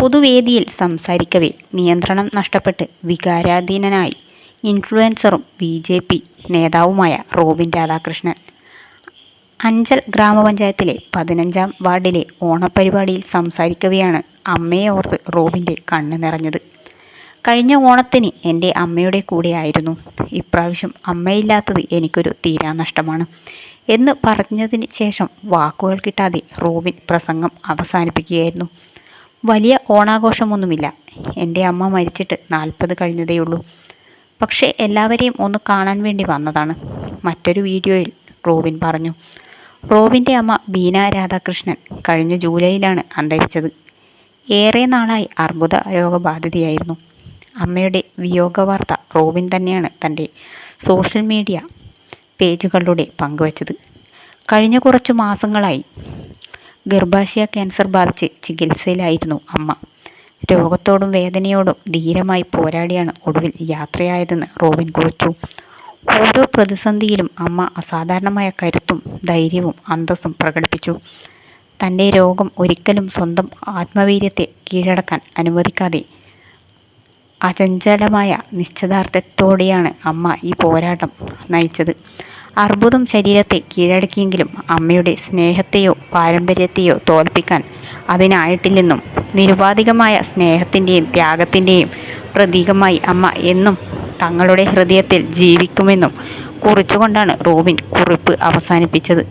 പൊതുവേദിയിൽ സംസാരിക്കവേ നിയന്ത്രണം നഷ്ടപ്പെട്ട് വികാരാധീനനായി ഇൻഫ്ലുവൻസറും ബി.ജെ.പി. നേതാവുമായ റോബിൻ രാധാകൃഷ്ണൻ. അഞ്ചൽ ഗ്രാമപഞ്ചായത്തിലെ 15-ാം വാർഡിലെ ഓണപ്പരിപാടിയിൽ സംസാരിക്കവെയാണ് അമ്മയെ ഓർത്ത് റോബിൻ്റെ കണ്ണ് നിറഞ്ഞത്. കഴിഞ്ഞ ഓണത്തിന് എൻ്റെ അമ്മയുടെ കൂടെയായിരുന്നു. ഇപ്രാവശ്യം അമ്മയില്ലാത്തത് എനിക്കൊരു തീരാനഷ്ടമാണ് എന്ന് പറഞ്ഞതിന് ശേഷം വാക്കുകൾ കിട്ടാതെ റോബിൻ പ്രസംഗം അവസാനിപ്പിക്കുകയായിരുന്നു. വലിയ ഓണാഘോഷമൊന്നുമില്ല. എൻ്റെ അമ്മ മരിച്ചിട്ട് 40 കഴിഞ്ഞതേയുള്ളൂ. പക്ഷേ എല്ലാവരെയും ഒന്ന് കാണാൻ വേണ്ടി വന്നതാണ്, മറ്റൊരു വീഡിയോയിൽ റോബിൻ പറഞ്ഞു. റോബിൻ്റെ അമ്മ ബീന രാധാകൃഷ്ണൻ കഴിഞ്ഞ ജൂലൈയിലാണ് അന്തരിച്ചത്. ഏറെ നാളായി അർബുദ രോഗബാധിതയായിരുന്നു. അമ്മയുടെ വിയോഗവാർത്ത റോബിൻ തന്നെയാണ് തൻ്റെ സോഷ്യൽ മീഡിയ പേജുകളിലൂടെ പങ്കുവച്ചത്. കഴിഞ്ഞ കുറച്ചു മാസങ്ങളായി ഗർഭാശയ ക്യാൻസർ ബാധിച്ച് ചികിത്സയിലായിരുന്നു അമ്മ. രോഗത്തോടും വേദനയോടും ധീരമായി പോരാടിയാണ് ഒടുവിൽ യാത്രയായതെന്ന് റോബിൻ കുറിച്ചു. ഓരോ പ്രതിസന്ധിയിലും അമ്മ അസാധാരണമായ കരുത്തും ധൈര്യവും അന്തസ്സും പ്രകടിപ്പിച്ചു. തൻ്റെ രോഗം ഒരിക്കലും സ്വന്തം ആത്മവീര്യത്തെ കീഴടക്കാൻ അനുവദിക്കാതെ അചഞ്ചലമായ നിശ്ചയദാർഢ്യത്തോടെയാണ് അമ്മ ഈ പോരാട്ടം നയിച്ചത്. അർബുദം ശരീരത്തെ കീഴടക്കിയെങ്കിലും അമ്മയുടെ സ്നേഹത്തെയോ പാരമ്പര്യത്തെയോ തോൽപ്പിക്കാൻ അതിനായിട്ടില്ലെന്നും നിരുപാധികമായ സ്നേഹത്തിൻ്റെയും ത്യാഗത്തിൻ്റെയും പ്രതീകമായി അമ്മ എന്നും തങ്ങളുടെ ഹൃദയത്തിൽ ജീവിക്കുമെന്നും കുറിച്ചുകൊണ്ടാണ് റോബിൻ കുറിപ്പ് അവസാനിപ്പിച്ചത്.